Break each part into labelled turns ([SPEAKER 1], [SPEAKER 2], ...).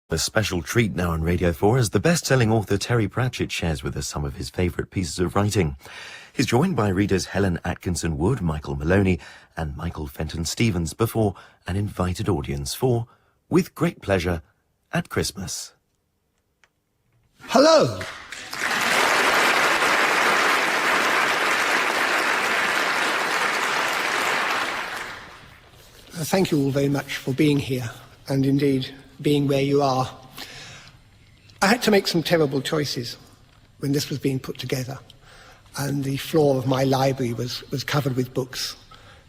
[SPEAKER 1] A special treat now on Radio 4 as the best-selling author Terry Pratchett shares with us some of his favourite pieces of writing. He's joined by readers Helen Atkinson-Wood, Michael Maloney and Michael Fenton-Stevens before an invited audience for With Great Pleasure at Christmas.
[SPEAKER 2] Hello. Thank you all very much for being here, and indeed being where you are. I had to make some terrible choices when this was being put together, and the floor of my library was covered with books,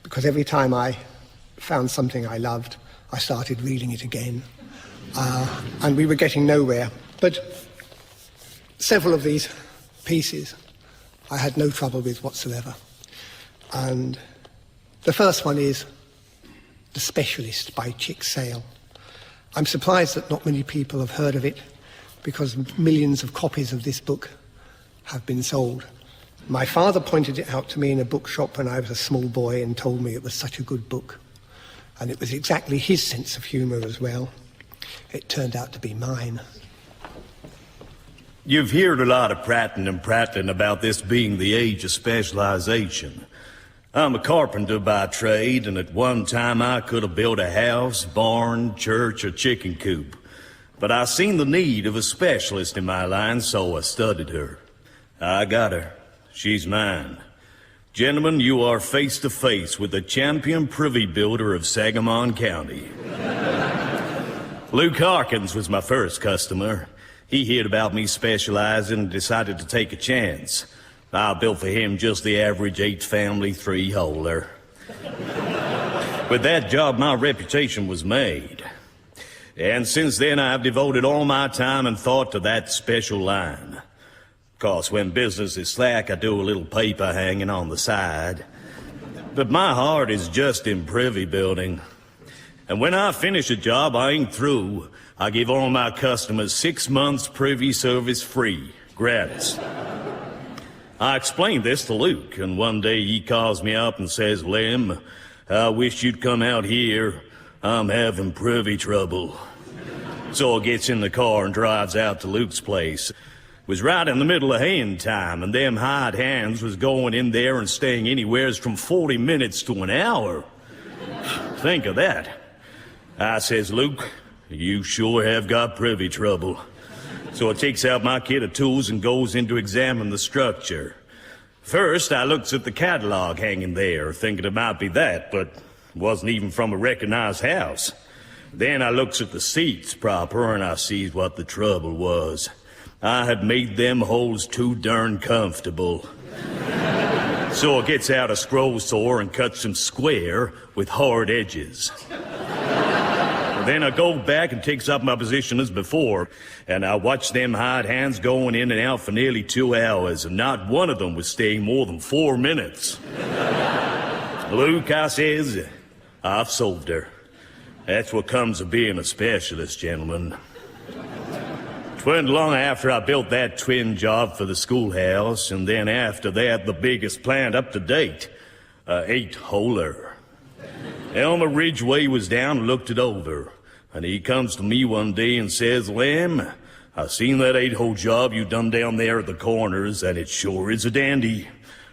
[SPEAKER 2] because every time I found something I loved, I started reading it again, and we were getting nowhere. But several of these pieces I had no trouble with whatsoever, and the first one is The Specialist by Chick Sale. I'm surprised that not many people have heard of it, because millions of copies of this book have been sold. My father pointed it out to me in a bookshop when I was a small boy and told me it was such a good book. And it was exactly his sense of humour as well. It turned out to be mine.
[SPEAKER 3] You've heard a lot of prattling and prattling about this being the age of specialization. I'm a carpenter by trade, and at one time I could have built a house, barn, church, or chicken coop. But I seen the need of a specialist in my line, so I studied her. I got her. She's mine. Gentlemen, you are face to face with the champion privy builder of Sangamon County. Luke Harkins was my first customer. He heard about me specializing and decided to take a chance. I built for him just the average 8-family 3-holer. With that job, my reputation was made. And since then, I've devoted all my time and thought to that special line. Of course, when business is slack, I do a little paper hanging on the side. But my heart is just in privy building. And when I finish a job, I ain't through. I give all my customers 6 months privy service free, gratis. I explained this to Luke, and one day he calls me up and says, "Lem, I wish you'd come out here. I'm having privy trouble." So he gets in the car and drives out to Luke's place. It was right in the middle of haying time, and them hired hands was going in there and staying anywheres from 40 minutes to an hour. Think of that. I says, "Luke, you sure have got privy trouble." So I takes out my kit of tools and goes in to examine the structure. First, I looks at the catalog hanging there, thinking it might be that, but it wasn't even from a recognized house. Then I looks at the seats proper, and I sees what the trouble was. I had made them holes too darn comfortable. So I gets out a scroll saw and cuts them square with hard edges. Then I go back and takes up my position as before, and I watch them hired hands going in and out for nearly 2 hours, and not one of them was staying more than 4 minutes. "Luke," I says, "I've solved her. That's what comes of being a specialist, gentlemen." 'Twasn't long after I built that twin job for the schoolhouse, and then after that, the biggest plant up to date, a 8-holer. Elmer Ridgway was down and looked it over, and he comes to me one day and says, "Lem, I seen that 8-hole job you done down there at the corners, and it sure is a dandy.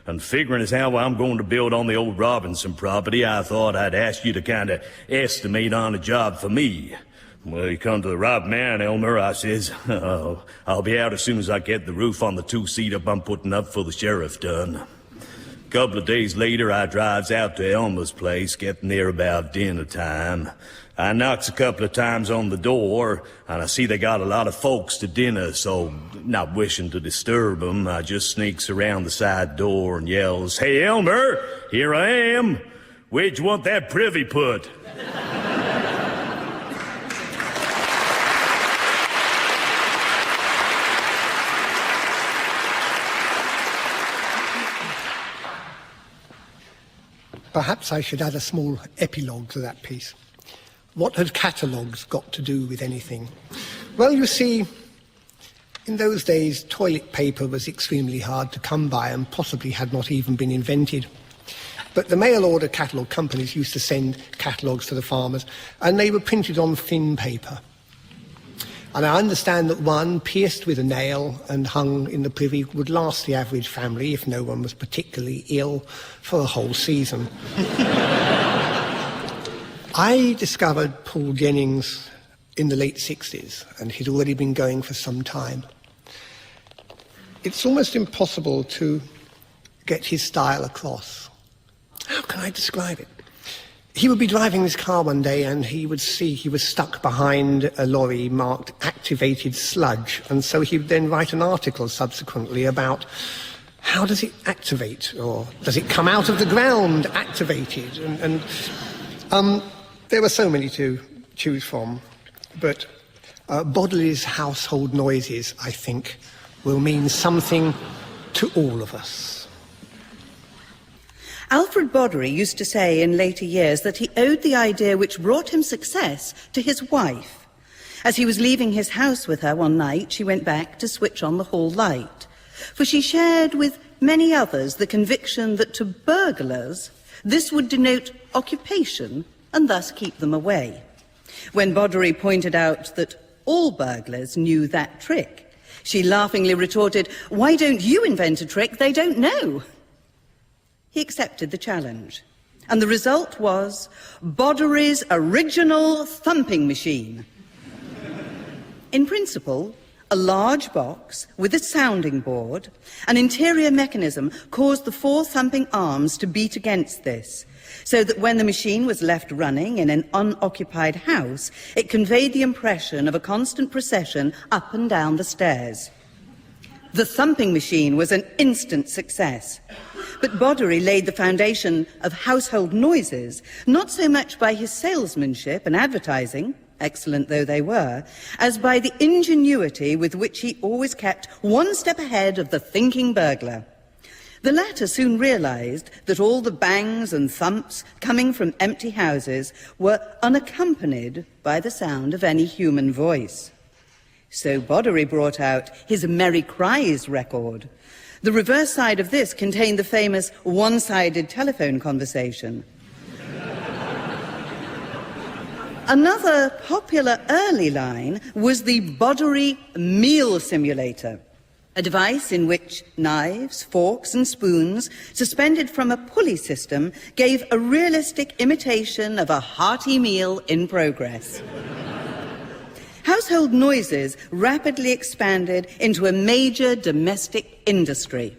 [SPEAKER 3] And figuring as how I'm going to build on the old Robinson property, I thought I'd ask you to kind of estimate on a job for me." "Well, you come to the right man, Elmer," I says. I'll be out as soon as I get the roof on the 2-seater I'm putting up for the sheriff done." A couple of days later, I drives out to Elmer's place, getting there about dinner time. I knocks a couple of times on the door, and I see they got a lot of folks to dinner, so not wishing to disturb them, I just sneaks around the side door and yells, "Hey, Elmer, here I am. Where'd you want that privy put?"
[SPEAKER 2] Perhaps I should add a small epilogue to that piece. What had catalogues got to do with anything? Well, you see, in those days, toilet paper was extremely hard to come by and possibly had not even been invented. But the mail-order catalogue companies used to send catalogues to the farmers, and they were printed on thin paper. And I understand that one, pierced with a nail and hung in the privy, would last the average family, if no one was particularly ill, for a whole season. I discovered Paul Jennings in the late 60s, and he'd already been going for some time. It's almost impossible to get his style across. How can I describe it? He would be driving his car one day and he would see he was stuck behind a lorry marked activated sludge, and so he would then write an article subsequently about how does it activate, or does it come out of the ground activated? There were so many to choose from, but Bodley's household noises, I think, will mean something to all of us.
[SPEAKER 4] Alfred Boddery used to say in later years that he owed the idea which brought him success to his wife. As he was leaving his house with her one night, she went back to switch on the hall light, for she shared with many others the conviction that to burglars this would denote occupation and thus keep them away. When Boddery pointed out that all burglars knew that trick, she laughingly retorted, "Why don't you invent a trick they don't know?" He accepted the challenge, and the result was Boddery's original thumping machine. In principle, a large box with a sounding board, an interior mechanism caused the 4 thumping arms to beat against this, so that when the machine was left running in an unoccupied house, it conveyed the impression of a constant procession up and down the stairs. The thumping machine was an instant success. But Boddery laid the foundation of household noises, not so much by his salesmanship and advertising, excellent though they were, as by the ingenuity with which he always kept one step ahead of the thinking burglar. The latter soon realized that all the bangs and thumps coming from empty houses were unaccompanied by the sound of any human voice. So Boddery brought out his Merry Cries record. The reverse side of this contained the famous one-sided telephone conversation. Another popular early line was the Boddery Meal Simulator, a device in which knives, forks and spoons, suspended from a pulley system, gave a realistic imitation of a hearty meal in progress. Household noises rapidly expanded into a major domestic industry.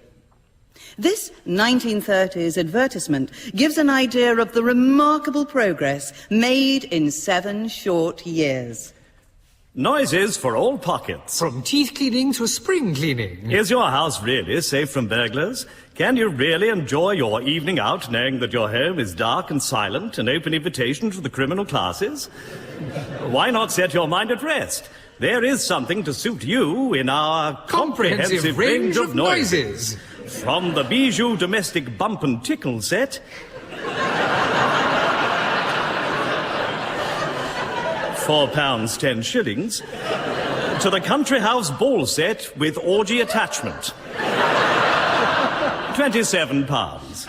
[SPEAKER 4] This 1930s advertisement gives an idea of the remarkable progress made in 7 short years.
[SPEAKER 3] Noises for all pockets.
[SPEAKER 5] From teeth cleaning to spring cleaning.
[SPEAKER 3] Is your house really safe from burglars? Can you really enjoy your evening out knowing that your home is dark and silent, an open invitation to the criminal classes? Why not set your mind at rest? There is something to suit you in our comprehensive range of noises. From the Bijou domestic bump and tickle set, £4 10 shillings, to the country house ball set with orgy attachment, £27.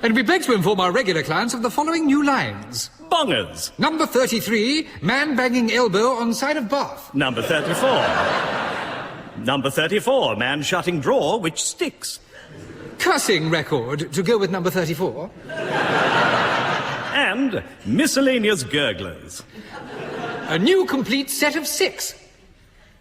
[SPEAKER 5] And we beg to inform our regular clients of the following new lines.
[SPEAKER 3] Bongers.
[SPEAKER 5] Number 33, man banging elbow on side of bath.
[SPEAKER 3] Number 34. Number 34, man shutting drawer which sticks.
[SPEAKER 5] Cussing record to go with number 34.
[SPEAKER 3] And miscellaneous gurglers.
[SPEAKER 5] A new complete set of 6.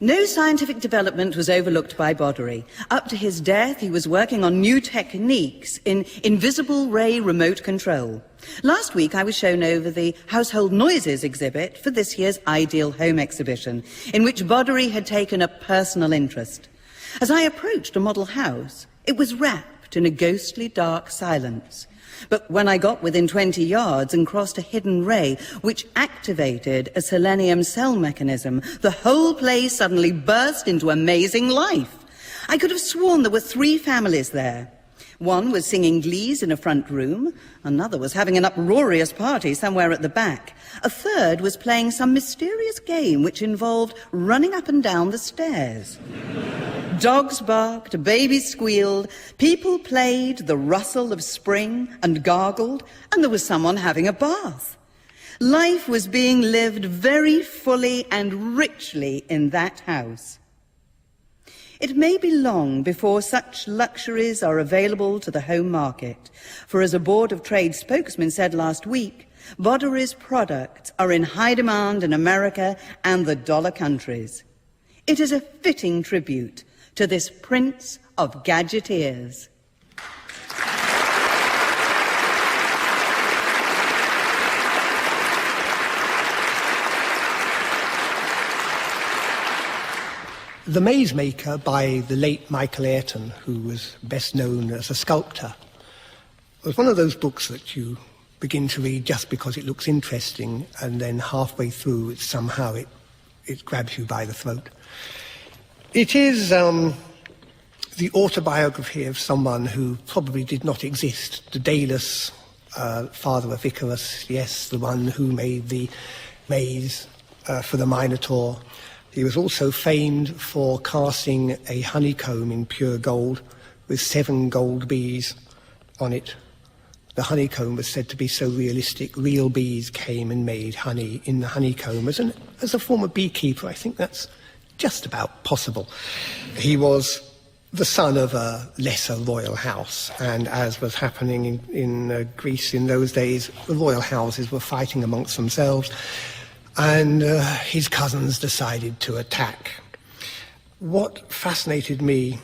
[SPEAKER 4] No scientific development was overlooked by Boddery. Up to his death, he was working on new techniques in invisible ray remote control. Last week, I was shown over the Household Noises exhibit for this year's Ideal Home exhibition, in which Boddery had taken a personal interest. As I approached a model house, it was wrapped in a ghostly dark silence. But when I got within 20 yards and crossed a hidden ray which activated a selenium cell mechanism, the whole place suddenly burst into amazing life. I could have sworn there were 3 families there. One was singing glees in a front room, another was having an uproarious party somewhere at the back, a third was playing some mysterious game which involved running up and down the stairs. Dogs barked, babies squealed, people played the rustle of spring and gargled, and there was someone having a bath. Life was being lived very fully and richly in that house. It may be long before such luxuries are available to the home market, for as a Board of Trade spokesman said last week, Vaudery's products are in high demand in America and the dollar countries. It is a fitting tribute to this prince of gadgeteers.
[SPEAKER 2] The Maze Maker by the late Michael Ayrton, who was best known as a sculptor, was one of those books that you begin to read just because it looks interesting, and then halfway through it grabs you by the throat. It is the autobiography of someone who probably did not exist, the Daedalus, father of Icarus, yes, the one who made the maze for the Minotaur. He was also famed for casting a honeycomb in pure gold with 7 gold bees on it. The honeycomb was said to be so realistic, real bees came and made honey in the honeycomb. As a former beekeeper, I think that's just about possible. He was the son of a lesser royal house, and as was happening in Greece in those days, the royal houses were fighting amongst themselves, and his cousins decided to attack. What fascinated me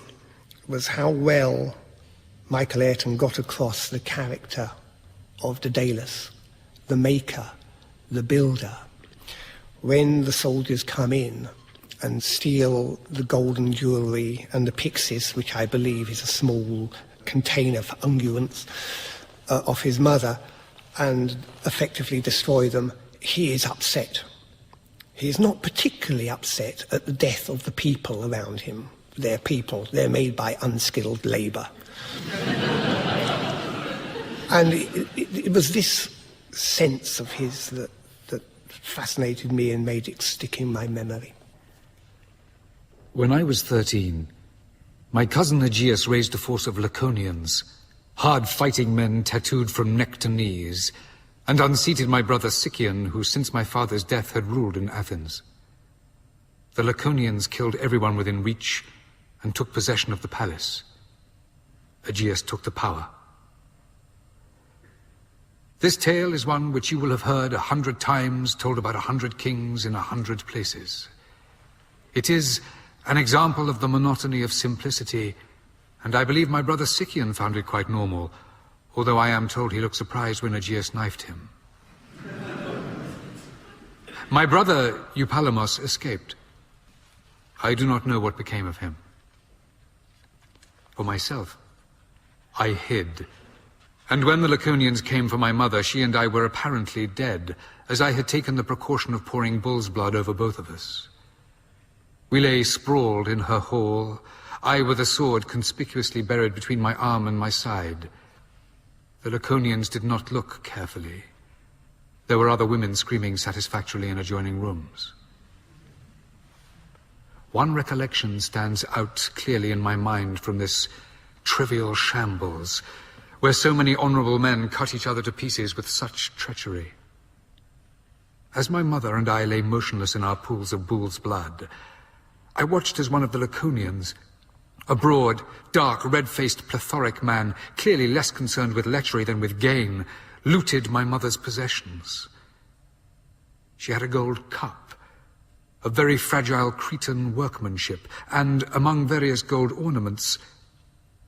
[SPEAKER 2] was how well Michael Ayrton got across the character of Daedalus, the maker, the builder. When the soldiers come in and steal the golden jewellery and the pyxis, which I believe is a small container for unguents, of his mother, and effectively destroy them, he is upset. He is not particularly upset at the death of the people around him. They're people, they're made by unskilled labour. And it was this sense of his that fascinated me and made it stick in my memory.
[SPEAKER 5] When I was 13, my cousin Aegeus raised a force of Laconians, hard-fighting men tattooed from neck to knees, and unseated my brother Sicyon, who since my father's death had ruled in Athens. The Laconians killed everyone within reach and took possession of the palace. Aegeus took the power. This tale is one which you will have heard 100 times, told about 100 kings in 100 places. It is an example of the monotony of simplicity, and I believe my brother Sicyon found it quite normal, although I am told he looked surprised when Aegeus knifed him. My brother Eupalamos escaped. I do not know what became of him. For myself, I hid. And when the Laconians came for my mother, she and I were apparently dead, as I had taken the precaution of pouring bull's blood over both of us. We lay sprawled in her hall, I with a sword conspicuously buried between my arm and my side. The Laconians did not look carefully. There were other women screaming satisfactorily in adjoining rooms. One recollection stands out clearly in my mind from this trivial shambles, where so many honorable men cut each other to pieces with such treachery. As my mother and I lay motionless in our pools of bull's blood, I watched as one of the Laconians, a broad, dark, red-faced, plethoric man, clearly less concerned with lechery than with gain, looted my mother's possessions. She had a gold cup, of very fragile Cretan workmanship, and among various gold ornaments,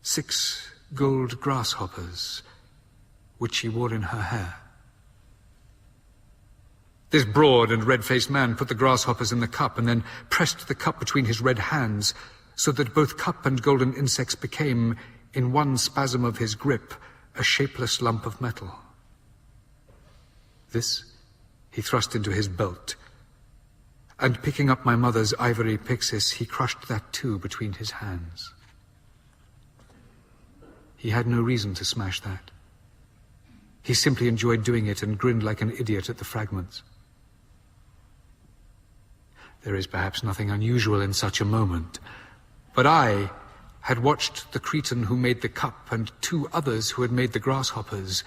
[SPEAKER 5] 6 gold grasshoppers, which she wore in her hair. This broad and red-faced man put the grasshoppers in the cup and then pressed the cup between his red hands so that both cup and golden insects became, in one spasm of his grip, a shapeless lump of metal. This he thrust into his belt, and picking up my mother's ivory pyxis, he crushed that too between his hands. He had no reason to smash that. He simply enjoyed doing it and grinned like an idiot at the fragments. There is perhaps nothing unusual in such a moment, but I had watched the Cretan who made the cup and 2 others who had made the grasshoppers,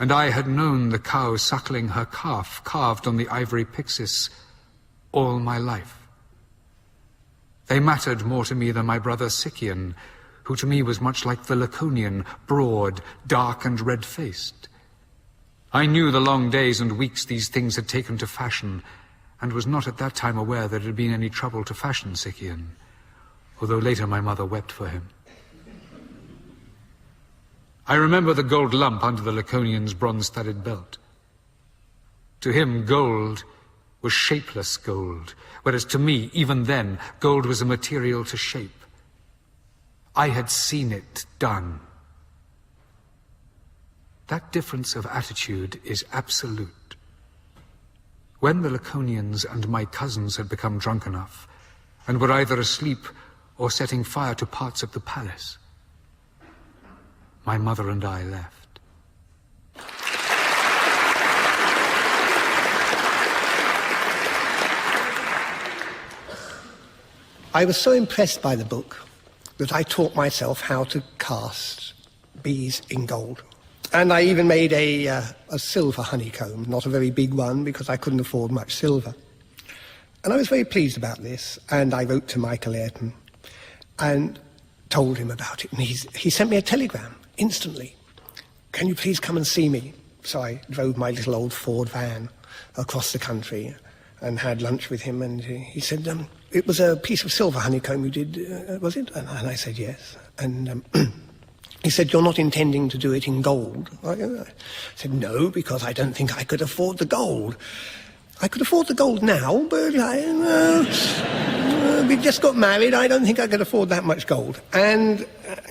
[SPEAKER 5] and I had known the cow suckling her calf carved on the ivory pyxis all my life. They mattered more to me than my brother Scythian, who to me was much like the Laconian, broad, dark and red-faced. I knew the long days and weeks these things had taken to fashion, and was not at that time aware that it had been any trouble to fashion Scythian, although later my mother wept for him. I remember the gold lump under the Laconian's bronze-studded belt. To him, gold was shapeless gold, whereas to me, even then, gold was a material to shape. I had seen it done. That difference of attitude is absolute. When the Laconians and my cousins had become drunk enough, and were either asleep or setting fire to parts of the palace, my mother and I left.
[SPEAKER 2] I was so impressed by the book that I taught myself how to cast bees in gold. And I even made a silver honeycomb, not a very big one because I couldn't afford much silver. And I was very pleased about this, and I wrote to Michael Ayrton and told him about it. And he sent me a telegram instantly. Can you please come and see me? So I drove my little old Ford van across the country and had lunch with him, and he said, it was a piece of silver honeycomb you did, was it? And I said, yes. And he said, you're not intending to do it in gold? I said, no, because I don't think I could afford the gold. I could afford the gold now, but we just got married. I don't think I could afford that much gold. And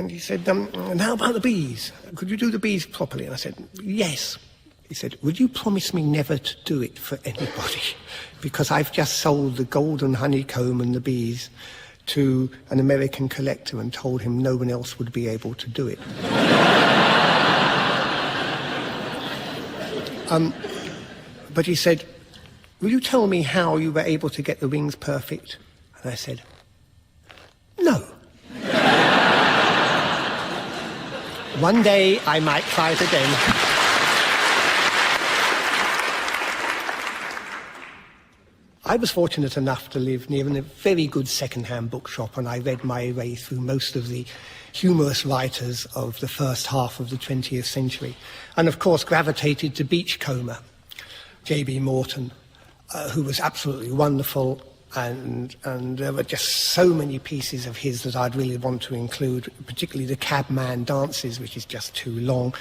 [SPEAKER 2] he said, and how about the bees? Could you do the bees properly? And I said, yes. He said, would you promise me never to do it for anybody? Because I've just sold the golden honeycomb and the bees to an American collector and told him no one else would be able to do it. But he said, will you tell me how you were able to get the wings perfect? And I said, no. One day I might try it again. I was fortunate enough to live near a very good second-hand bookshop, and I read my way through most of the humorous writers of the first half of the 20th century, and of course gravitated to Beachcomber, J.B. Morton, who was absolutely wonderful, and there were just so many pieces of his that I'd really want to include, particularly the Cabman Dances, which is just too long.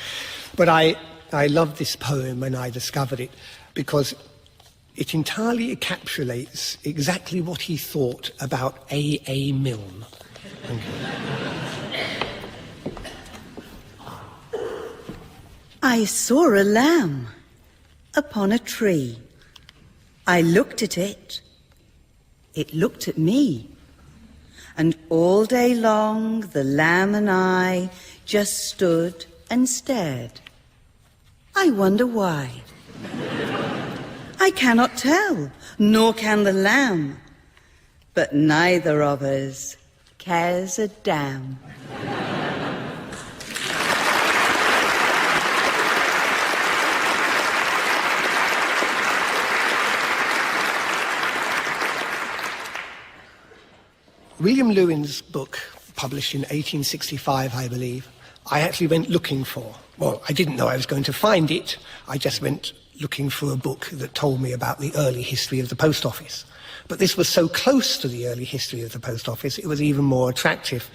[SPEAKER 2] But I loved this poem when I discovered it, because it entirely encapsulates exactly what he thought about A. Milne.
[SPEAKER 4] I saw a lamb upon a tree. I looked at it. It looked at me. And all day long the lamb and I just stood and stared. I wonder why. I cannot tell, nor can the lamb, but neither of us cares a damn.
[SPEAKER 2] William Lewin's book, published in 1865, I believe, I actually went looking for. Well, I didn't know I was going to find it. I just went looking for a book that told me about the early history of the post office. But this was so close to the early history of the post office, it was even more attractive.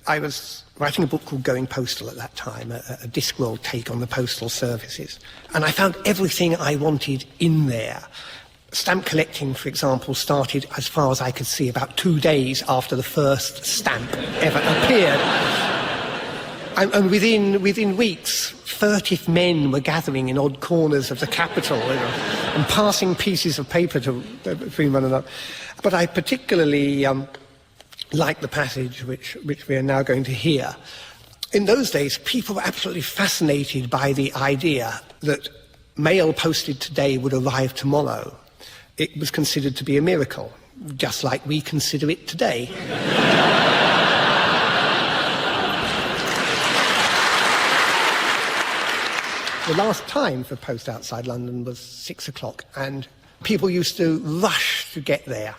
[SPEAKER 2] I was writing a book called Going Postal at that time, a Discworld take on the postal services. And I found everything I wanted in there. Stamp collecting, for example, started, as far as I could see, about 2 days after the first stamp ever appeared. And within weeks, furtive men were gathering in odd corners of the capital, and passing pieces of paper between one another. But I particularly like the passage which we are now going to hear. In those days, people were absolutely fascinated by the idea that mail posted today would arrive tomorrow. It was considered to be a miracle, just like we consider it today. The last time for post outside London was 6 o'clock, and people used to rush to get there.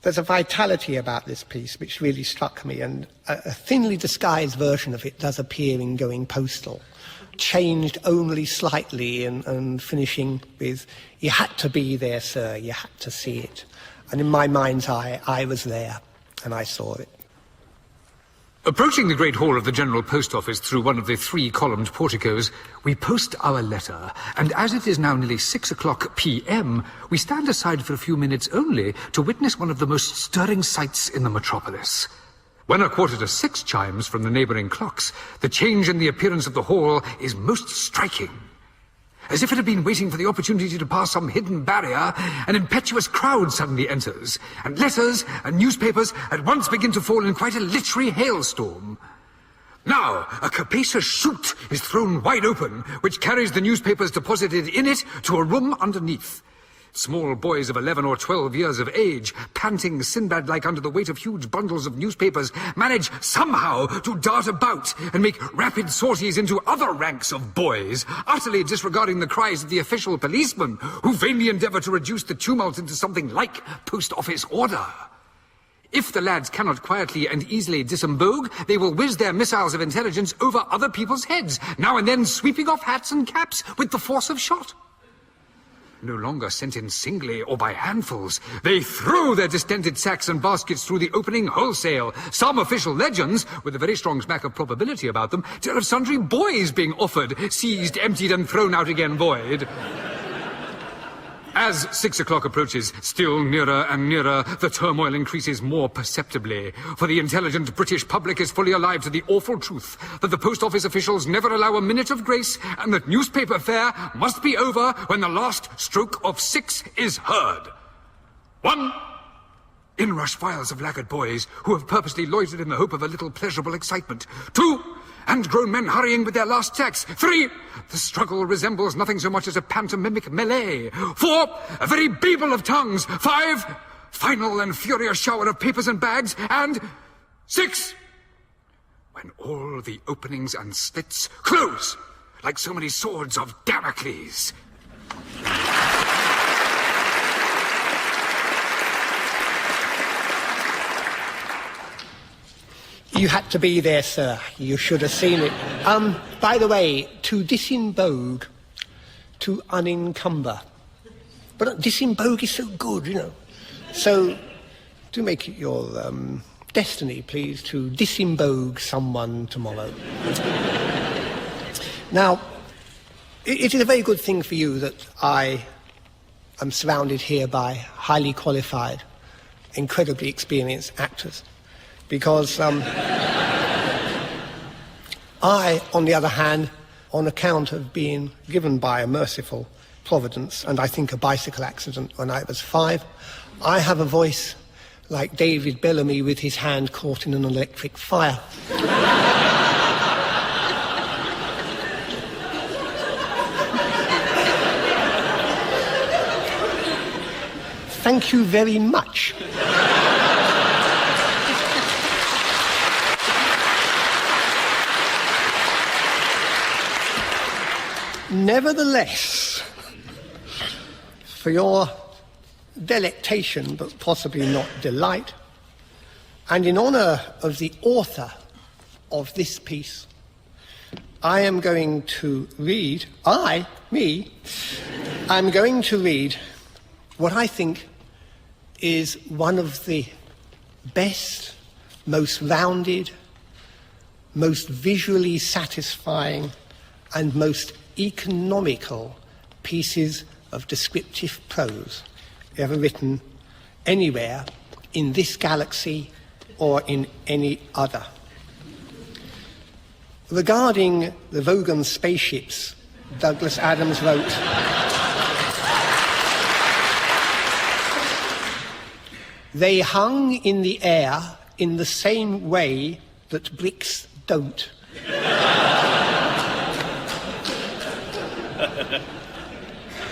[SPEAKER 2] There's a vitality about this piece which really struck me, and a thinly disguised version of it does appear in Going Postal, changed only slightly and finishing with, "You had to be there, sir, you had to see it." And in my mind's eye, I was there, and I saw it.
[SPEAKER 5] Approaching the great hall of the General Post Office through one of the 3-columned porticos, we post our letter, and as it is now nearly 6 o'clock p.m., we stand aside for a few minutes only to witness one of the most stirring sights in the metropolis. When 6:15 chimes from the neighbouring clocks, the change in the appearance of the hall is most striking. As if it had been waiting for the opportunity to pass some hidden barrier, an impetuous crowd suddenly enters, and letters and newspapers at once begin to fall in quite a literary hailstorm. Now, a capacious chute is thrown wide open, which carries the newspapers deposited in it to a room underneath. Small boys of 11 or 12 years of age, panting Sinbad-like under the weight of huge bundles of newspapers, manage somehow to dart about and make rapid sorties into other ranks of boys, utterly disregarding the cries of the official policemen, who vainly endeavour to reduce the tumult into something like post office order. If the lads cannot quietly and easily disembogue, they will whiz their missiles of intelligence over other people's heads, now and then sweeping off hats and caps with the force of shot. No longer sent in singly or by handfuls, they throw their distended sacks and baskets through the opening wholesale. Some official legends, with a very strong smack of probability about them, tell of sundry boys being offered, seized, emptied, and thrown out again void. As 6 o'clock approaches, still nearer and nearer, the turmoil increases more perceptibly, for the intelligent British public is fully alive to the awful truth that the post office officials never allow a minute of grace, and that newspaper fare must be over when the last stroke of 6 is heard. 1. In rush files of laggard boys who have purposely loitered in the hope of a little pleasurable excitement. 2. And grown men hurrying with their last tax. 3. The struggle resembles nothing so much as a pantomimic melee. 4. A very babel of tongues. 5. Final and furious shower of papers and bags. And 6. When all the openings and slits close, like so many swords of Damocles.
[SPEAKER 2] You had to be there, sir. You should have seen it. By the way, to disembogue, to unencumber. But disembogue is so good, you know. So, do make it your destiny, please, to disembogue someone tomorrow. Now, it is a very good thing for you that I am surrounded here by highly qualified, incredibly experienced actors. Because I, on the other hand, on account of being given by a merciful providence, and I think a bicycle accident when I was 5, I have a voice like David Bellamy with his hand caught in an electric fire. Thank you very much. Nevertheless, for your delectation, but possibly not delight, and in honour of the author of this piece, I am going to read, I'm going to read what I think is one of the best, most rounded, most visually satisfying, and most economical pieces of descriptive prose ever written anywhere in this galaxy or in any other. Regarding the Vogon spaceships, Douglas Adams wrote, "They hung in the air in the same way that bricks don't."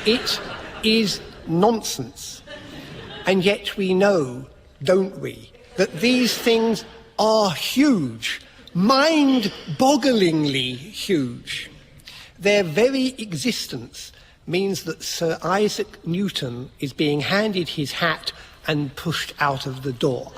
[SPEAKER 2] It is nonsense. And yet we know, don't we, that these things are huge, mind-bogglingly huge. Their very existence means that Sir Isaac Newton is being handed his hat and pushed out of the door.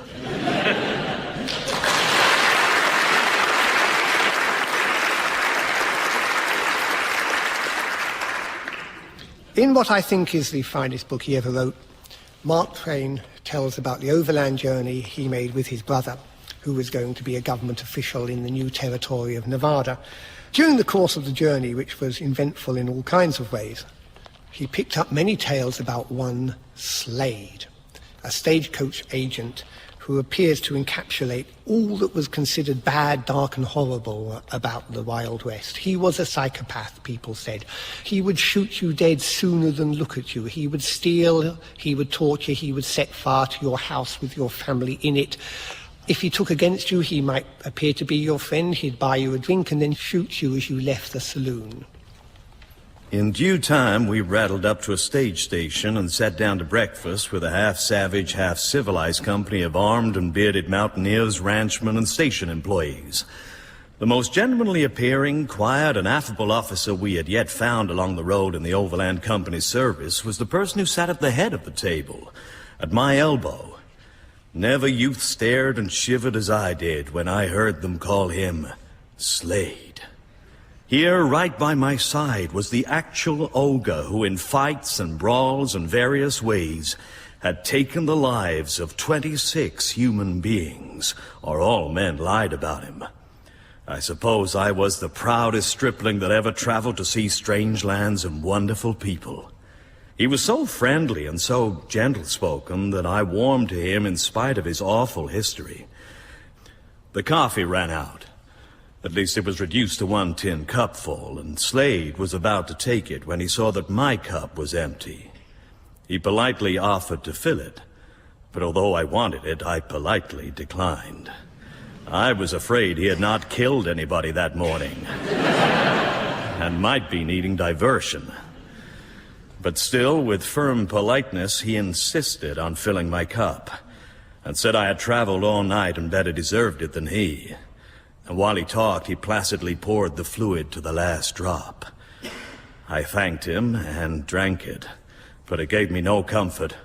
[SPEAKER 2] In what I think is the finest book he ever wrote, Mark Twain tells about the overland journey he made with his brother, who was going to be a government official in the new territory of Nevada. During the course of the journey, which was eventful in all kinds of ways, he picked up many tales about one Slade, a stagecoach agent who appears to encapsulate all that was considered bad, dark and horrible about the Wild West. He was a psychopath, people said. He would shoot you dead sooner than look at you. He would steal, he would torture, he would set fire to your house with your family in it. If he took against you, he might appear to be your friend. He'd buy you a drink and then shoot you as you left the saloon.
[SPEAKER 3] In due time, we rattled up to a stage station and sat down to breakfast with a half-savage, half-civilized company of armed and bearded mountaineers, ranchmen, and station employees. The most gentlemanly appearing, quiet, and affable officer we had yet found along the road in the Overland Company's service was the person who sat at the head of the table, at my elbow. Never youth stared and shivered as I did when I heard them call him Slade. Here, right by my side, was the actual ogre who in fights and brawls and various ways had taken the lives of 26 human beings, or all men lied about him. I suppose I was the proudest stripling that ever traveled to see strange lands and wonderful people. He was so friendly and so gentle-spoken that I warmed to him in spite of his awful history. The coffee ran out. At least it was reduced to 1 tin cupful, and Slade was about to take it when he saw that my cup was empty. He politely offered to fill it, but although I wanted it, I politely declined. I was afraid he had not killed anybody that morning, and might be needing diversion. But still, with firm politeness, he insisted on filling my cup, and said I had traveled all night and better deserved it than he. And while he talked, he placidly poured the fluid to the last drop. I thanked him and drank it, but it gave me no comfort,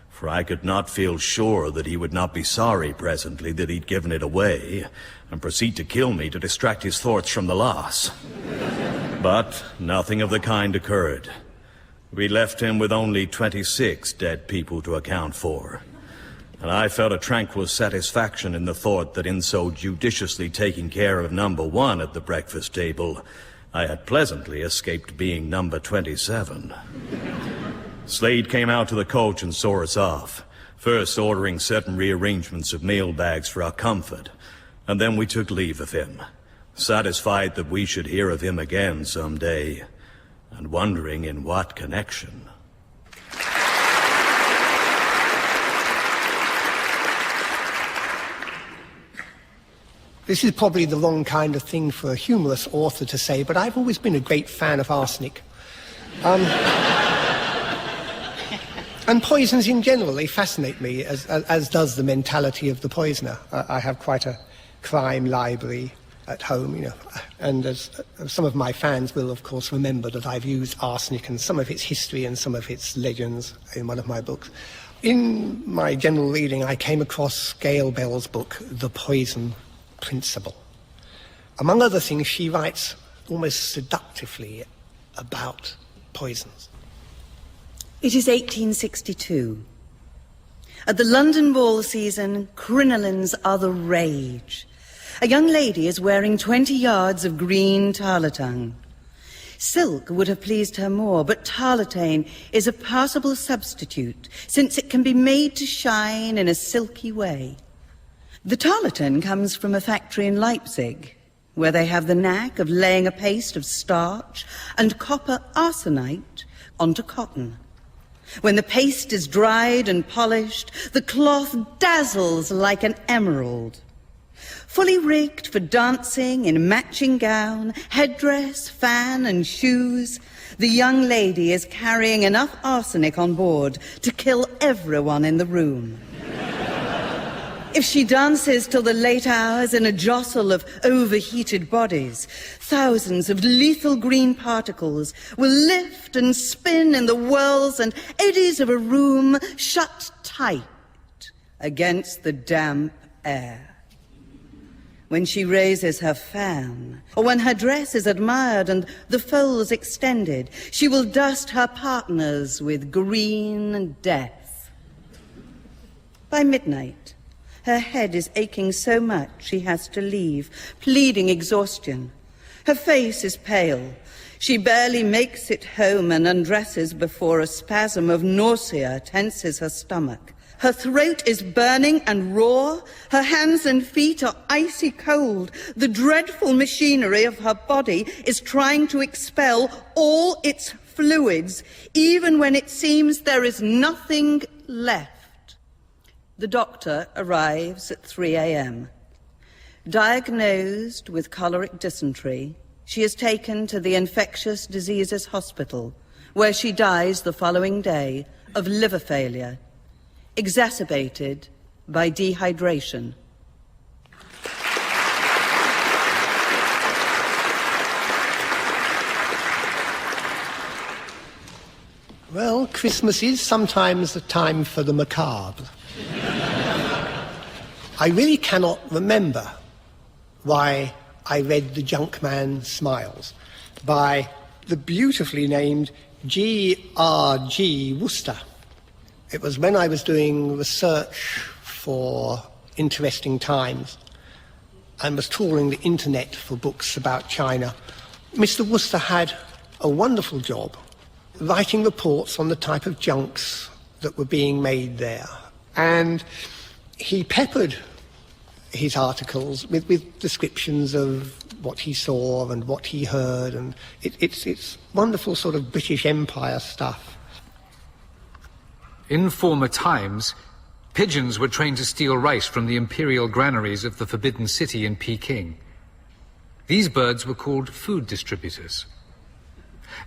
[SPEAKER 3] for I could not feel sure that he would not be sorry presently that he'd given it away, and proceed to kill me to distract his thoughts from the loss. But nothing of the kind occurred. We left him with only 26 dead people to account for. And I felt a tranquil satisfaction in the thought that in so judiciously taking care of number 1 at the breakfast table, I had pleasantly escaped being number 27. Slade came out to the coach and saw us off, first ordering certain rearrangements of mail bags for our comfort, and then we took leave of him, satisfied that we should hear of him again some day, and wondering in what connection.
[SPEAKER 2] This is probably the wrong kind of thing for a humorous author to say, but I've always been a great fan of arsenic. And poisons in general, they fascinate me, as does the mentality of the poisoner. I have quite a crime library at home, you know, and as some of my fans will, of course, remember that I've used arsenic and some of its history and some of its legends in one of my books. In my general reading, I came across Gail Bell's book, The Poison Principle. Among other things, she writes almost seductively about poisons.
[SPEAKER 4] It is 1862. At the London ball season, crinolines are the rage. A young lady is wearing 20 yards of green tarlatan. Silk would have pleased her more, but tarlatan is a passable substitute, since it can be made to shine in a silky way. The tarlatan comes from a factory in Leipzig, where they have the knack of laying a paste of starch and copper arsenite onto cotton. When the paste is dried and polished, the cloth dazzles like an emerald. Fully rigged for dancing in a matching gown, headdress, fan and shoes, the young lady is carrying enough arsenic on board to kill everyone in the room. If she dances till the late hours in a jostle of overheated bodies, thousands of lethal green particles will lift and spin in the whirls and eddies of a room shut tight against the damp air. When she raises her fan, or when her dress is admired and the folds extended, she will dust her partners with green death. By midnight, her head is aching so much she has to leave, pleading exhaustion. Her face is pale. She barely makes it home and undresses before a spasm of nausea tenses her stomach. Her throat is burning and raw. Her hands and feet are icy cold. The dreadful machinery of her body is trying to expel all its fluids, even when it seems there is nothing left. The doctor arrives at 3 a.m. Diagnosed with choleric dysentery, she is taken to the infectious diseases hospital, where she dies the following day of liver failure, exacerbated by dehydration.
[SPEAKER 2] Well, Christmas is sometimes a time for the macabre. I really cannot remember why I read The Junk Man Smiles by the beautifully named G.R.G. Wooster. It was when I was doing research for Interesting Times and was trawling the internet for books about China. Mr. Wooster had a wonderful job writing reports on the type of junks that were being made there. And he peppered his articles with descriptions of what he saw and what he heard, and it's wonderful sort of British Empire stuff.
[SPEAKER 5] In former times, pigeons were trained to steal rice from the imperial granaries of the Forbidden City in Peking. These birds were called food distributors.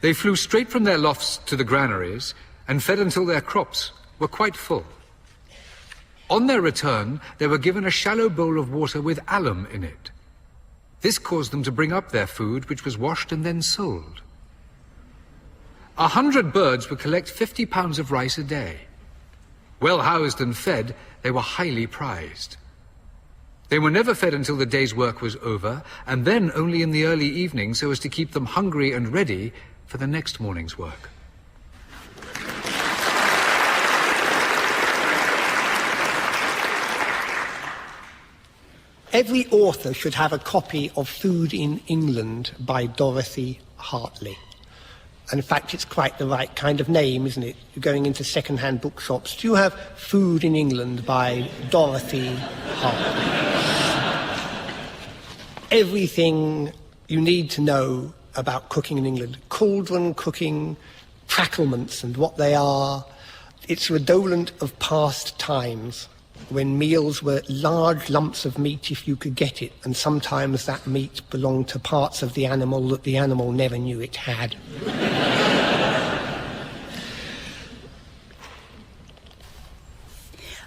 [SPEAKER 5] They flew straight from their lofts to the granaries and fed until their crops were quite full. On their return, they were given a shallow bowl of water with alum in it. This caused them to bring up their food, which was washed and then sold. 100 birds would collect 50 pounds of rice a day. Well housed and fed, they were highly prized. They were never fed until the day's work was over, and then only in the early evening so as to keep them hungry and ready for the next morning's work.
[SPEAKER 2] Every author should have a copy of Food in England by Dorothy Hartley. And in fact, it's quite the right kind of name, isn't it? You're going into second-hand bookshops. Do you have Food in England by Dorothy Hartley? Everything you need to know about cooking in England. Cauldron cooking, cracklements and what they are. It's redolent of past times, when meals were large lumps of meat if you could get it, and sometimes that meat belonged to parts of the animal that the animal never knew it had.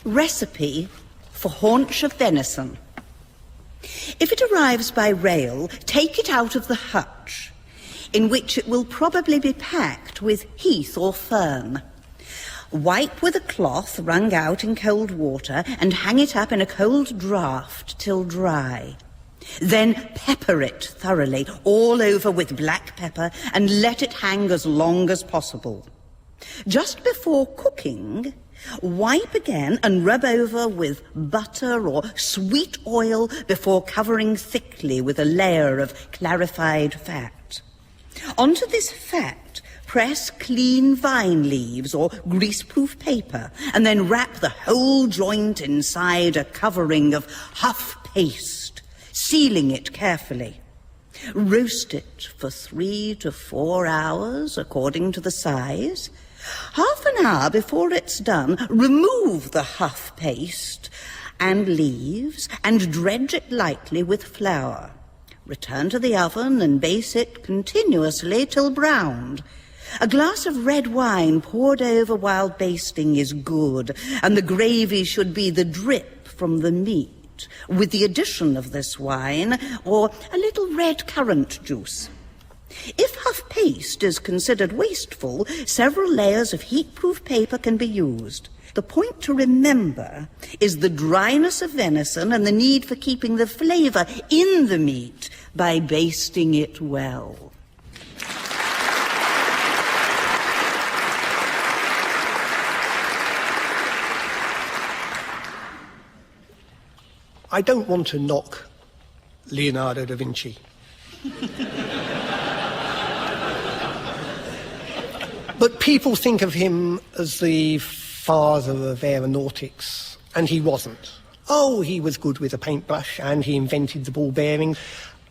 [SPEAKER 4] Recipe for haunch of venison. If it arrives by rail, take it out of the hutch, in which it will probably be packed with heath or fern. Wipe with a cloth wrung out in cold water and hang it up in a cold draught till dry. Then pepper it thoroughly all over with black pepper and let it hang as long as possible. Just before cooking, wipe again and rub over with butter or sweet oil before covering thickly with a layer of clarified fat. Onto this fat, press clean vine leaves or greaseproof paper and then wrap the whole joint inside a covering of huff paste, sealing it carefully. Roast it for 3 to 4 hours, according to the size. Half an hour before it's done, remove the huff paste and leaves and dredge it lightly with flour. Return to the oven and baste it continuously till browned. A glass of red wine poured over while basting is good, and the gravy should be the drip from the meat, with the addition of this wine, or a little red currant juice. If huff paste is considered wasteful, several layers of heat-proof paper can be used. The point to remember is the dryness of venison and the need for keeping the flavour in the meat by basting it well.
[SPEAKER 2] I don't want to knock Leonardo da Vinci. But people think of him as the father of aeronautics, and he wasn't. Oh, he was good with a paintbrush, and he invented the ball bearing,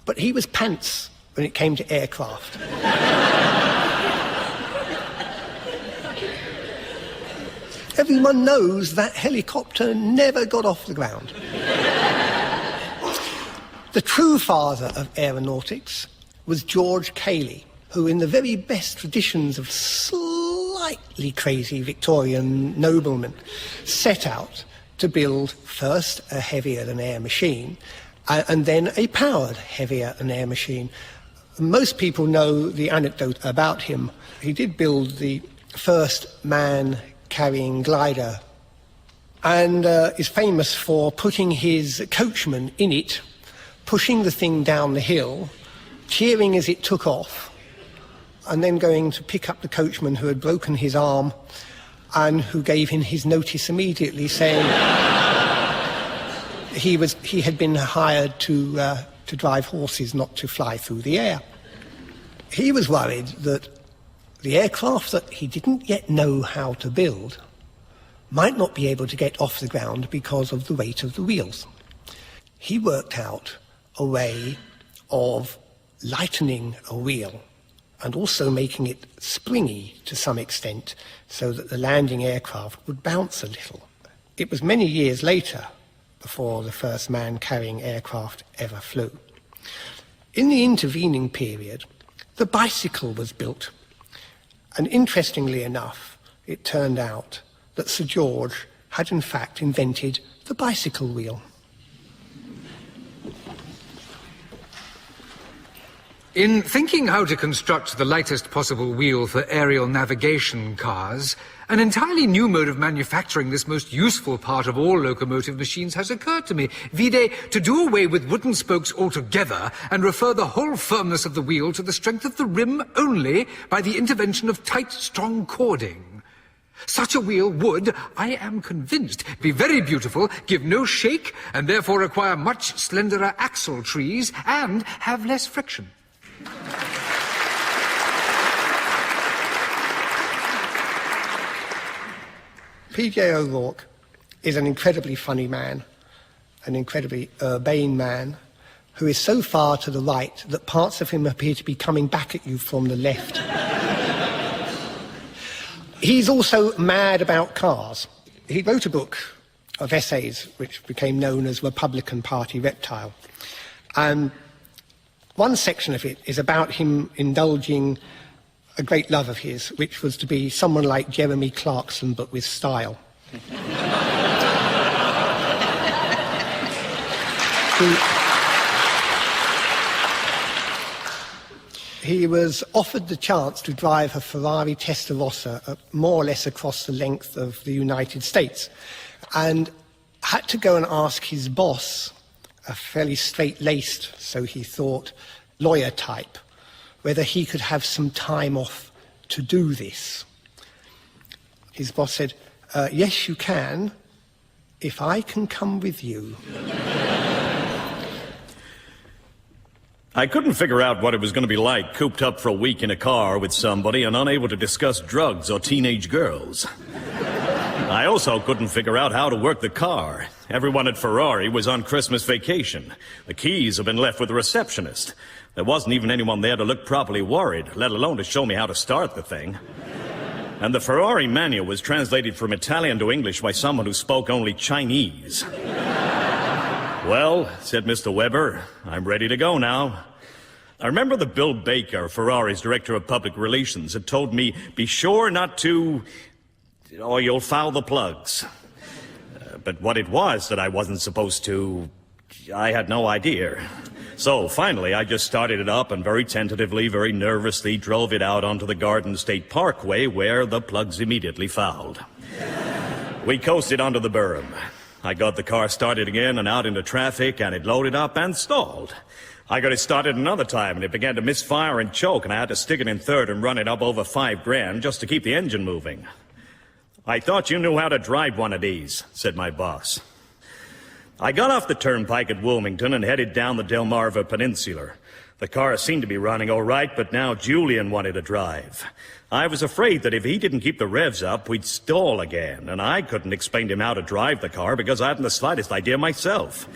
[SPEAKER 2] but he was pants when it came to aircraft. Everyone knows that helicopter never got off the ground. The true father of aeronautics was George Cayley, who, in the very best traditions of slightly crazy Victorian noblemen, set out to build first a heavier-than-air machine and then a powered heavier-than-air machine. Most people know the anecdote about him. He did build the first man-carrying glider and is famous for putting his coachman in it, pushing the thing down the hill, cheering as it took off, and then going to pick up the coachman who had broken his arm and who gave him his notice immediately, saying he had been hired to drive horses, not to fly through the air. He was worried that the aircraft that he didn't yet know how to build might not be able to get off the ground because of the weight of the wheels. He worked out a way of lightening a wheel and also making it springy to some extent so that the landing aircraft would bounce a little. It was many years later before the first man-carrying aircraft ever flew. In the intervening period, the bicycle was built. And interestingly enough, it turned out that Sir George had in fact invented the bicycle wheel.
[SPEAKER 5] In thinking how to construct the lightest possible wheel for aerial navigation cars, an entirely new mode of manufacturing this most useful part of all locomotive machines has occurred to me, vide to do away with wooden spokes altogether and refer the whole firmness of the wheel to the strength of the rim only by the intervention of tight, strong cording. Such a wheel would, I am convinced, be very beautiful, give no shake, and therefore require much slenderer axle trees and have less friction.
[SPEAKER 2] P.J. O'Rourke is an incredibly funny man, an incredibly urbane man, who is so far to the right that parts of him appear to be coming back at you from the left. He's also mad about cars. He wrote a book of essays which became known as Republican Party Reptile. And one section of it is about him indulging a great love of his, which was to be someone like Jeremy Clarkson, but with style. He was offered the chance to drive a Ferrari Testarossa more or less across the length of the United States, and had to go and ask his boss, a fairly straight-laced, so he thought, lawyer type, whether he could have some time off to do this. His boss said, yes, you can, if I can come with you.
[SPEAKER 3] I couldn't figure out what it was going to be like cooped up for a week in a car with somebody and unable to discuss drugs or teenage girls. I also couldn't figure out how to work the car. Everyone at Ferrari was on Christmas vacation. The keys have been left with the receptionist. There wasn't even anyone there to look properly worried, let alone to show me how to start the thing. And the Ferrari manual was translated from Italian to English by someone who spoke only Chinese. Well, said Mr. Weber, I'm ready to go now. I remember that Bill Baker, Ferrari's director of public relations, had told me, be sure not to, or you'll foul the plugs. But what it was that I wasn't supposed to, I had no idea. So finally, I just started it up and very tentatively, very nervously drove it out onto the Garden State Parkway where the plugs immediately fouled. We coasted onto the berm. I got the car started again and out into traffic, and it loaded up and stalled. I got it started another time, and it began to misfire and choke, and I had to stick it in third and run it up over $5,000 just to keep the engine moving. I thought you knew how to drive one of these, said my boss. I got off the turnpike at Wilmington and headed down the Delmarva Peninsula. The car seemed to be running all right, but now Julian wanted to drive. I was afraid that if he didn't keep the revs up, we'd stall again, and I couldn't explain to him how to drive the car because I hadn't the slightest idea myself.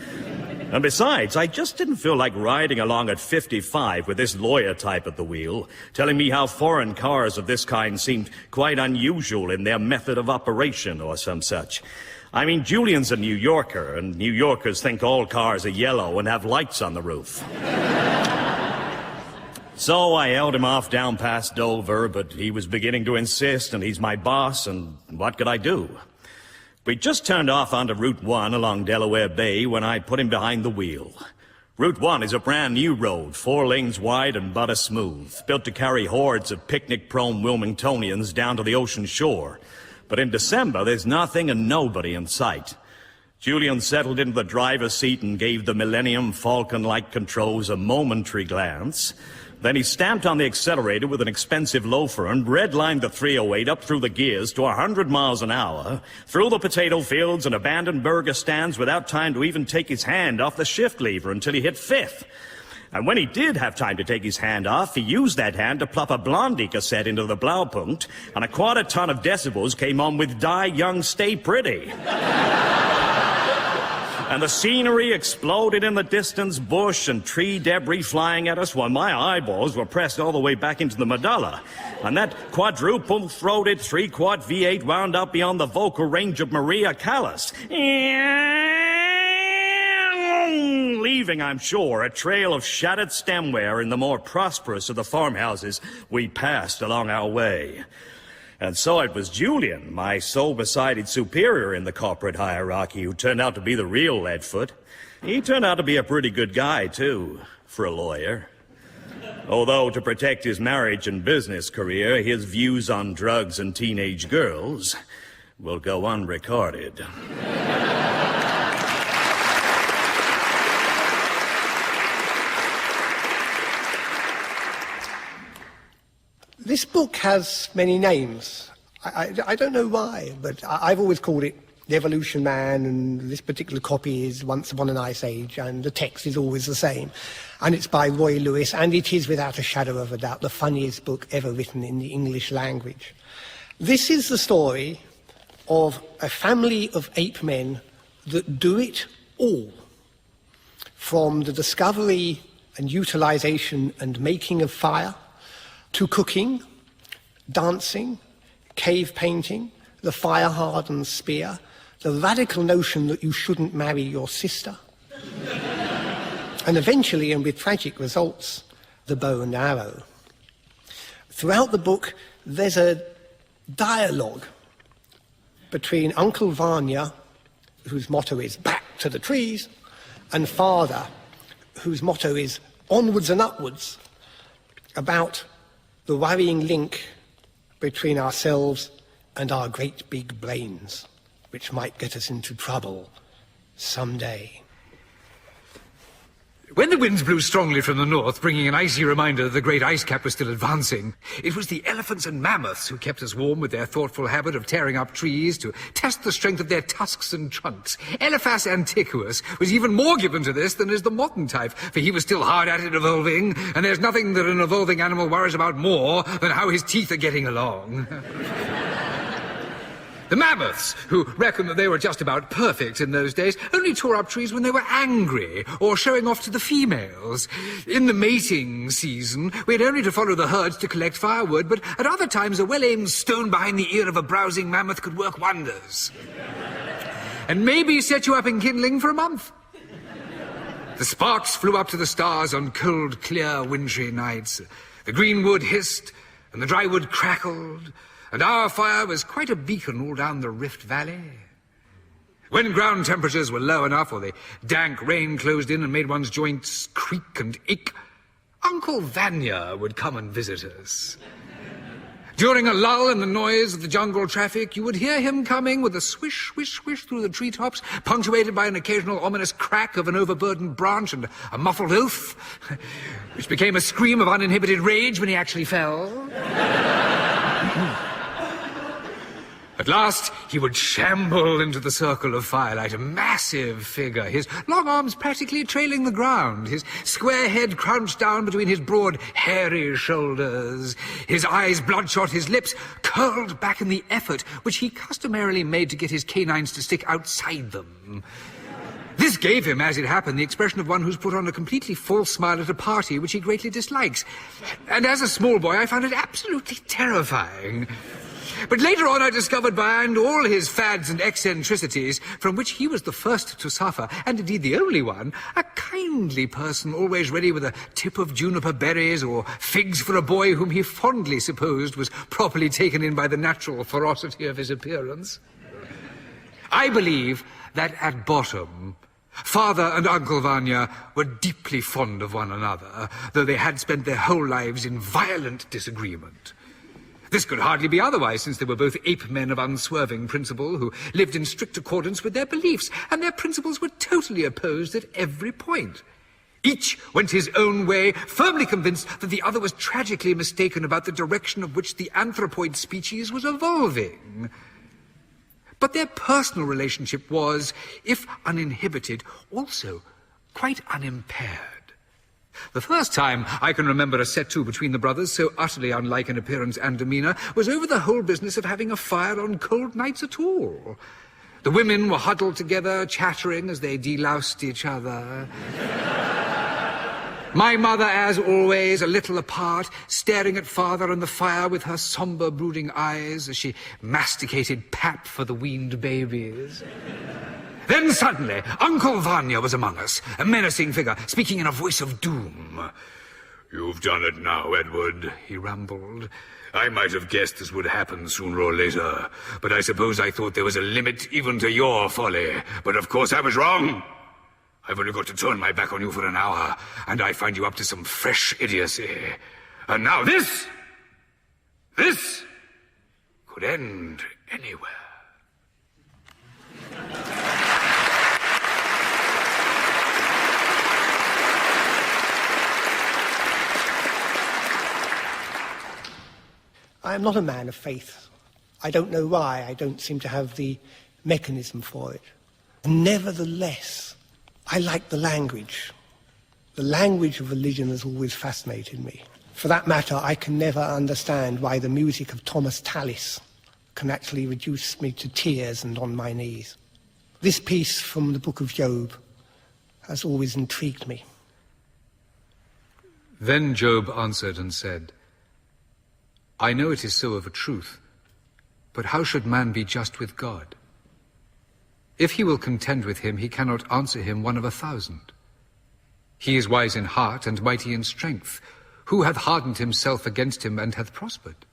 [SPEAKER 3] And besides, I just didn't feel like riding along at 55 with this lawyer type at the wheel, telling me how foreign cars of this kind seemed quite unusual in their method of operation or some such. I mean, Julian's a New Yorker, and New Yorkers think all cars are yellow and have lights on the roof. So I held him off down past Dover, but he was beginning to insist, and he's my boss, and what could I do? We just turned off onto Route 1 along Delaware Bay when I put him behind the wheel. Route 1 is a brand new road, 4 lanes wide and butter smooth, built to carry hordes of picnic-prone Wilmingtonians down to the ocean shore. But in December, there's nothing and nobody in sight. Julian settled into the driver's seat and gave the Millennium Falcon-like controls a momentary glance. Then he stamped on the accelerator with an expensive loafer and redlined the 308 up through the gears to 100 miles an hour, through the potato fields and abandoned burger stands without time to even take his hand off the shift lever until he hit 5th. And when he did have time to take his hand off, he used that hand to plop a Blondie cassette into the Blaupunkt, and a quarter ton of decibels came on with Die Young, Stay Pretty. And the scenery exploded in the distance, bush and tree debris flying at us while my eyeballs were pressed all the way back into the medulla. And that quadruple-throated 3-quart V8 wound up beyond the vocal range of Maria Callas. Leaving, I'm sure, a trail of shattered stemware in the more prosperous of the farmhouses we passed along our way. And so it was Julian, my sober-sided superior in the corporate hierarchy, who turned out to be the real Leadfoot. He turned out to be a pretty good guy, too, for a lawyer. Although, to protect his marriage and business career, his views on drugs and teenage girls will go unrecorded.
[SPEAKER 2] This book has many names. I don't know why, but I've always called it The Evolution Man, and this particular copy is Once Upon an Ice Age, and the text is always the same. And it's by Roy Lewis, and it is, without a shadow of a doubt, the funniest book ever written in the English language. This is the story of a family of ape men that do it all, from the discovery and utilization and making of fire, to cooking, dancing, cave painting, the fire-hardened spear, the radical notion that you shouldn't marry your sister, and eventually, and with tragic results, the bow and arrow. Throughout the book, there's a dialogue between Uncle Vanya, whose motto is back to the trees, and Father, whose motto is onwards and upwards, about the worrying link between ourselves and our great big brains, which might get us into trouble someday.
[SPEAKER 5] When the winds blew strongly from the north, bringing an icy reminder that the great ice cap was still advancing, it was the elephants and mammoths who kept us warm with their thoughtful habit of tearing up trees to test the strength of their tusks and trunks. Elephas antiquus was even more given to this than is the modern type, for he was still hard at it evolving, and there's nothing that an evolving animal worries about more than how his teeth are getting along. The mammoths, who reckoned that they were just about perfect in those days, only tore up trees when they were angry or showing off to the females. In the mating season, we had only to follow the herds to collect firewood, but at other times a well-aimed stone behind the ear of a browsing mammoth could work wonders. And maybe set you up in kindling for a month. The sparks flew up to the stars on cold, clear, wintry nights. The green wood hissed, and the dry wood crackled, and our fire was quite a beacon all down the Rift Valley. When ground temperatures were low enough, or the dank rain closed in and made one's joints creak and ache, Uncle Vanya would come and visit us. During a lull in the noise of the jungle traffic, you would hear him coming with a swish, swish, swish through the treetops, punctuated by an occasional ominous crack of an overburdened branch and a muffled oath, which became a scream of uninhibited rage when he actually fell. At last, he would shamble into the circle of firelight, a massive figure, his long arms practically trailing the ground, his square head crouched down between his broad, hairy shoulders, his eyes bloodshot, his lips curled back in the effort which he customarily made to get his canines to stick outside them. This gave him, as it happened, the expression of one who's put on a completely false smile at a party which he greatly dislikes. And as a small boy, I found it absolutely terrifying. But later on I discovered behind all his fads and eccentricities, from which he was the first to suffer, and indeed the only one, a kindly person always ready with a tip of juniper berries or figs for a boy whom he fondly supposed was properly taken in by the natural ferocity of his appearance. I believe that at bottom, Father and Uncle Vanya were deeply fond of one another, though they had spent their whole lives in violent disagreement. This could hardly be otherwise, since they were both ape men of unswerving principle who lived in strict accordance with their beliefs, and their principles were totally opposed at every point. Each went his own way, firmly convinced that the other was tragically mistaken about the direction of which the anthropoid species was evolving. But their personal relationship was, if uninhibited, also quite unimpaired. The first time I can remember a set-to between the brothers, so utterly unlike in appearance and demeanour, was over the whole business of having a fire on cold nights at all. The women were huddled together, chattering as they deloused each other. My mother, as always, a little apart, staring at father and the fire with her sombre, brooding eyes as she masticated pap for the weaned babies. Then suddenly, Uncle Vanya was among us, a menacing figure, speaking in a voice of doom.
[SPEAKER 6] "You've done it now, Edward," he rumbled. "I might have guessed this would happen sooner or later, but I suppose I thought there was a limit even to your folly. But of course I was wrong. I've only got to turn my back on you for an hour, and I find you up to some fresh idiocy. And now this could end anywhere."
[SPEAKER 2] I am not a man of faith. I don't know why. I don't seem to have the mechanism for it. Nevertheless, I like the language. The language of religion has always fascinated me. For that matter, I can never understand why the music of Thomas Tallis can actually reduce me to tears and on my knees. This piece from the book of Job has always intrigued me.
[SPEAKER 5] Then Job answered and said, "I know it is so of a truth, but how should man be just with God? If he will contend with him, he cannot answer him 1 of 1,000. He is wise in heart and mighty in strength. Who hath hardened himself against him and hath prospered?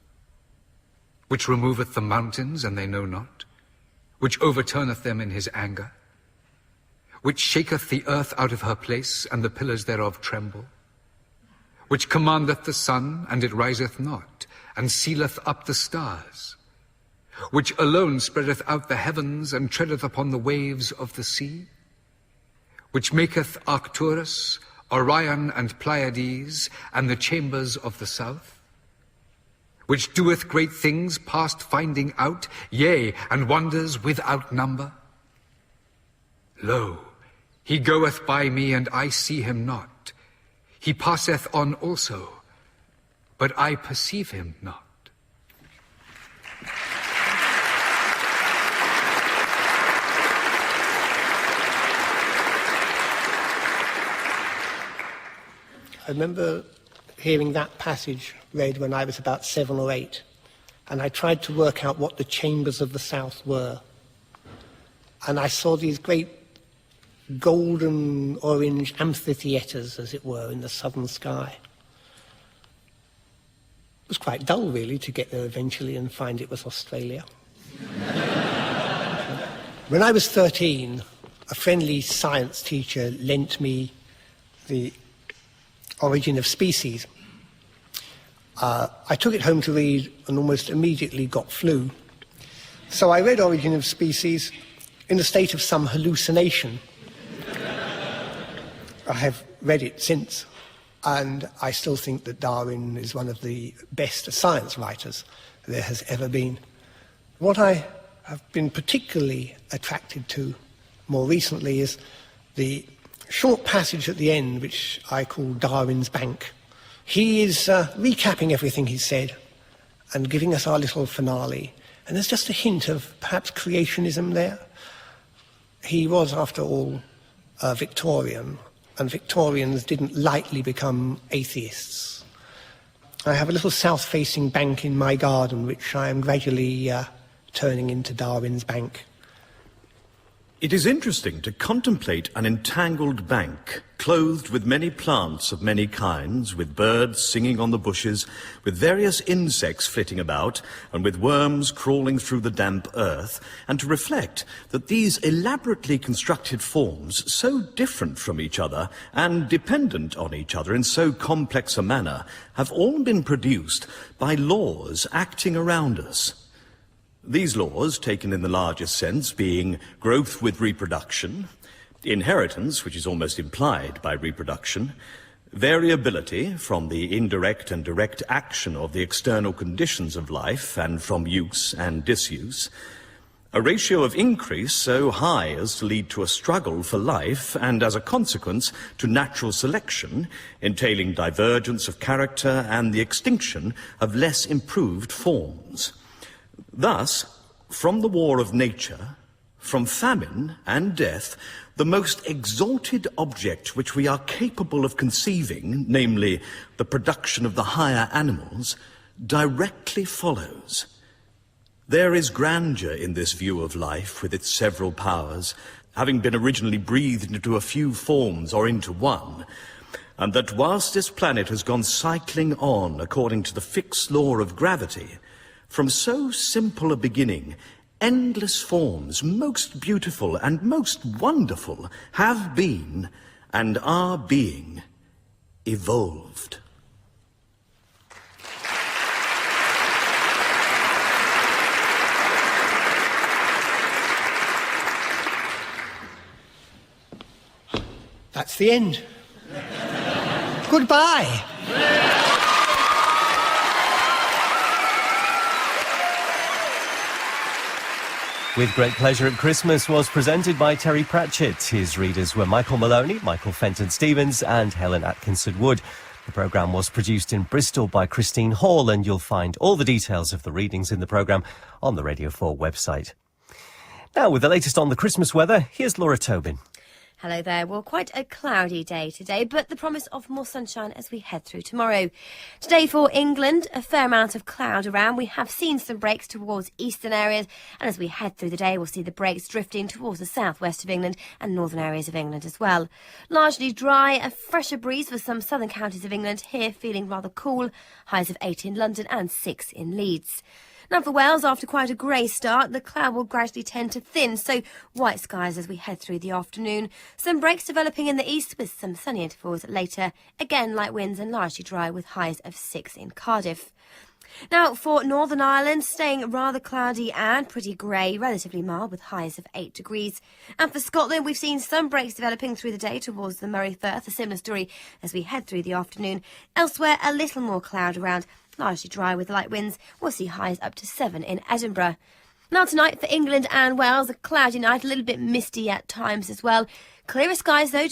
[SPEAKER 5] Which removeth the mountains, and they know not? Which overturneth them in his anger? Which shaketh the earth out of her place, and the pillars thereof tremble? Which commandeth the sun, and it riseth not, and sealeth up the stars? Which alone spreadeth out the heavens, and treadeth upon the waves of the sea? Which maketh Arcturus, Orion, and Pleiades, and the chambers of the south? Which doeth great things past finding out, yea, and wonders without number? Lo, he goeth by me, and I see him not. He passeth on also, but I perceive him not."
[SPEAKER 2] I remember hearing that passage read when I was about 7 or 8, and I tried to work out what the chambers of the south were. And I saw these great golden orange amphitheatres, as it were, in the southern sky. It was quite dull, really, to get there eventually and find it was Australia. When I was 13, a friendly science teacher lent me The Origin of Species. I took it home to read and almost immediately got flu. So I read Origin of Species in a state of some hallucination. I have read it since, and I still think that Darwin is one of the best science writers there has ever been. What I have been particularly attracted to more recently is the short passage at the end, which I call Darwin's Bank. He is recapping everything he said and giving us our little finale. And there's just a hint of perhaps creationism there. He was, after all, a Victorian, and Victorians didn't lightly become atheists. I have a little south-facing bank in my garden, which I am gradually turning into Darwin's Bank.
[SPEAKER 3] It is interesting to contemplate an entangled bank, clothed with many plants of many kinds, with birds singing on the bushes, with various insects flitting about, and with worms crawling through the damp earth, and to reflect that these elaborately constructed forms, so different from each other, and dependent on each other in so complex a manner, have all been produced by laws acting around us. These laws, taken in the largest sense, being growth with reproduction, inheritance, which is almost implied by reproduction, variability from the indirect and direct action of the external conditions of life and from use and disuse, a ratio of increase so high as to lead to a struggle for life and, as a consequence, to natural selection, entailing divergence of character and the extinction of less improved forms. Thus, from the war of nature, from famine and death, the most exalted object which we are capable of conceiving, namely the production of the higher animals, directly follows. There is grandeur in this view of life with its several powers, having been originally breathed into a few forms or into one, and that whilst this planet has gone cycling on according to the fixed law of gravity, from so simple a beginning, endless forms, most beautiful and most wonderful, have been and are being evolved.
[SPEAKER 2] That's the end. Goodbye.
[SPEAKER 7] With Great Pleasure at Christmas was presented by Terry Pratchett. His readers were Michael Maloney, Michael Fenton-Stevens and Helen Atkinson-Wood. The programme was produced in Bristol by Christine Hall, and you'll find all the details of the readings in the programme on the Radio 4 website. Now, with the latest on the Christmas weather, here's Laura Tobin.
[SPEAKER 8] Hello there. Well, quite a cloudy day today, but the promise of more sunshine as we head through tomorrow. Today for England, a fair amount of cloud around. We have seen some breaks towards eastern areas, and as we head through the day, we'll see the breaks drifting towards the southwest of England and northern areas of England as well. Largely dry, a fresher breeze for some southern counties of England, here feeling rather cool, highs of 8 in London and 6 in Leeds. Now for Wales, after quite a grey start, the cloud will gradually tend to thin, so white skies as we head through the afternoon. Some breaks developing in the east with some sunny intervals later. Again, light winds and largely dry with highs of 6 in Cardiff. Now for Northern Ireland, staying rather cloudy and pretty grey, relatively mild with highs of 8 degrees. And for Scotland, we've seen some breaks developing through the day towards the Moray Firth, a similar story as we head through the afternoon. Elsewhere, a little more cloud around. Largely dry with light winds. We'll see highs up to 7 in Edinburgh. Now tonight for England and Wales, a cloudy night, a little bit misty at times as well. Clearer skies though.